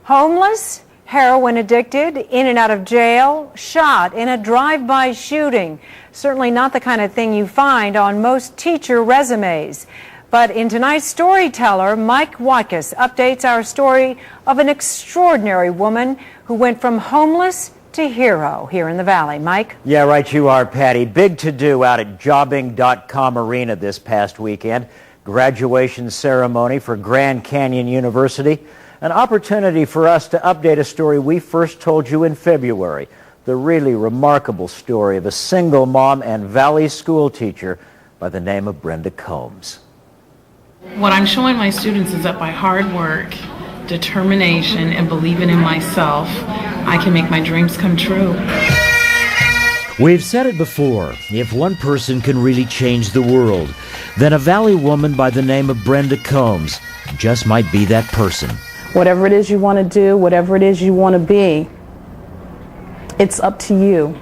Homeless, heroin addicted, in and out of jail, shot in a drive-by shooting. Certainly not the kind of thing you find on most teacher resumes. But in tonight's Storyteller, Mike Watkiss updates our story of an extraordinary woman who went from homeless to hero here in the Valley. Mike? Yeah, right you are, Patty. Big to-do out at jobbing.com Arena this past weekend. Graduation ceremony for Grand Canyon University. An opportunity for us to update a story we first told you in February. The really remarkable story of a single mom and Valley school teacher by the name of Brenda Combs. What I'm showing my students is that by hard work, determination, and believing in myself, I can make my dreams come true. We've said it before, if one person can really change the world, then a Valley woman by the name of Brenda Combs just might be that person. Whatever it is you want to do, whatever it is you want to be, it's up to you.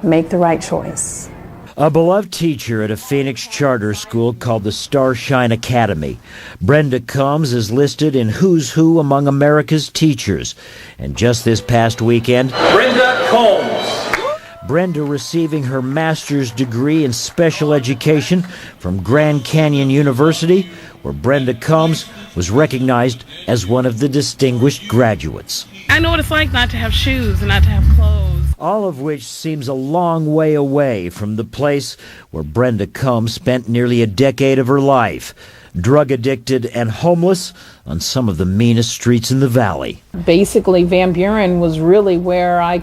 Make the right choice. A beloved teacher at a Phoenix charter school called the Starshine Academy, Brenda Combs is listed in Who's Who among America's teachers. And just this past weekend, Brenda Combs! Brenda receiving her master's degree in special education from Grand Canyon University, where Brenda Combs was recognized as one of the distinguished graduates. I know what it's like not to have shoes and not to have clothes. All of which seems a long way away from the place where Brenda Combs spent nearly a decade of her life, drug addicted and homeless on some of the meanest streets in the Valley. Basically, Van Buren was really where I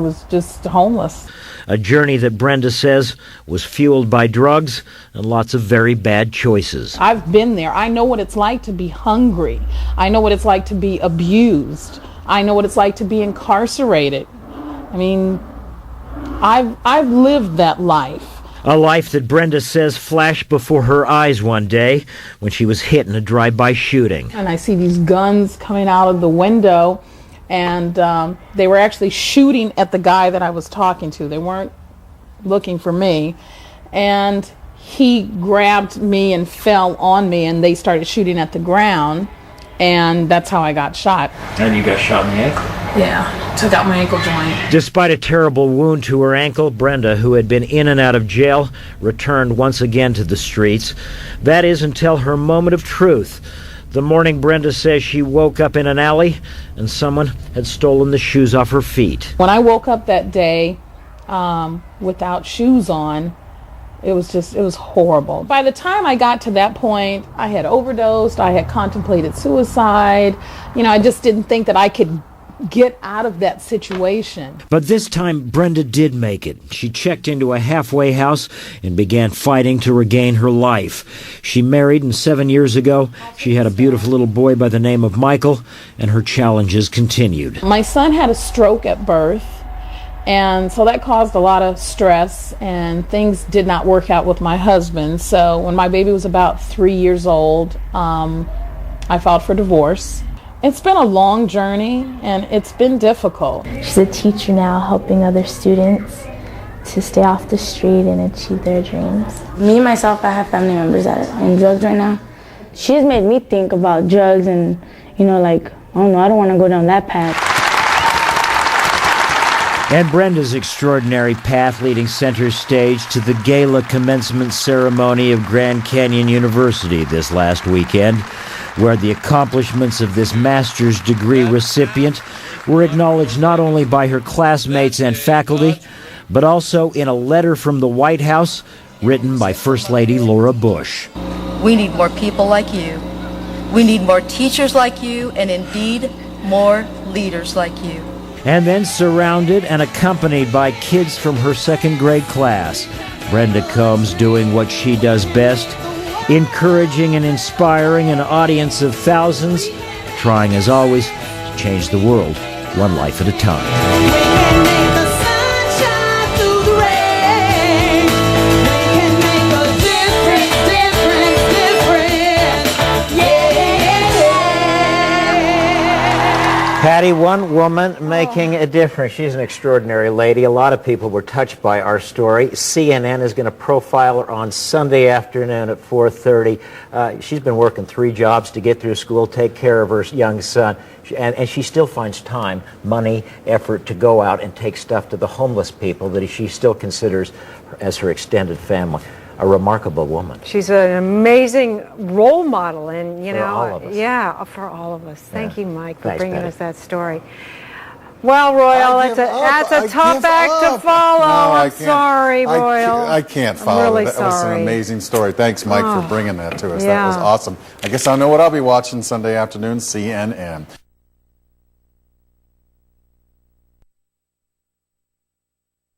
was just homeless. A journey that Brenda says was fueled by drugs and lots of very bad choices. I've been there. I know what it's like to be hungry. I know what it's like to be abused. I know what it's like to be incarcerated. I mean, I've lived that life. A life that Brenda says flashed before her eyes one day when she was hit in a drive-by shooting. And I see these guns coming out of the window, and they were actually shooting at the guy that I was talking to. They weren't looking for me. And he grabbed me and fell on me, and they started shooting at the ground. And that's how I got shot. And you got shot in the ankle? Yeah, took out my ankle joint. Despite a terrible wound to her ankle, Brenda, who had been in and out of jail, returned once again to the streets. That is until her moment of truth. The morning Brenda says she woke up in an alley and someone had stolen the shoes off her feet. When I woke up that day without shoes on, it was horrible. By the time I got to that point, I had overdosed, I had contemplated suicide. You know, I just didn't think that I could get out of that situation. But this time, Brenda did make it. She checked into a halfway house and began fighting to regain her life. She married, and 7 years ago, she had a beautiful little boy by the name of Michael, and her challenges continued. My son had a stroke at birth, and so that caused a lot of stress, and things did not work out with my husband. So when my baby was about 3 years old, I filed for divorce. It's been a long journey, and it's been difficult. She's a teacher now, helping other students to stay off the street and achieve their dreams. Me, myself, I have family members that are on drugs right now. She has made me think about drugs and, I don't want to go down that path. And Brenda's extraordinary path leading center stage to the gala commencement ceremony of Grand Canyon University this last weekend, where the accomplishments of this master's degree recipient were acknowledged not only by her classmates and faculty, but also in a letter from the White House written by First Lady Laura Bush. We need more people like you. We need more teachers like you, and indeed, more leaders like you. And then surrounded and accompanied by kids from her second grade class, Brenda Combs doing what she does best, encouraging and inspiring an audience of thousands, trying as always to change the world one life at a time. Patty, one woman making a difference. She's an extraordinary lady. A lot of people were touched by our story. CNN is going to profile her on Sunday afternoon at 4:30. She's been working 3 jobs to get through school, take care of her young son, and she still finds time, money, effort to go out and take stuff to the homeless people that she still considers as her extended family. A remarkable woman. She's an amazing role model, and you know, all of us. yeah, for all of us. Thank you, Mike, for Thanks, bringing Patty. us that story. Well, Royal, that's a tough act to follow. No, I'm sorry, Royal. I can't follow. I'm really That was an sorry. amazing story. Thanks, Mike, for bringing that to us. Yeah. That was awesome. I guess I know what I'll be watching Sunday afternoon, CNN.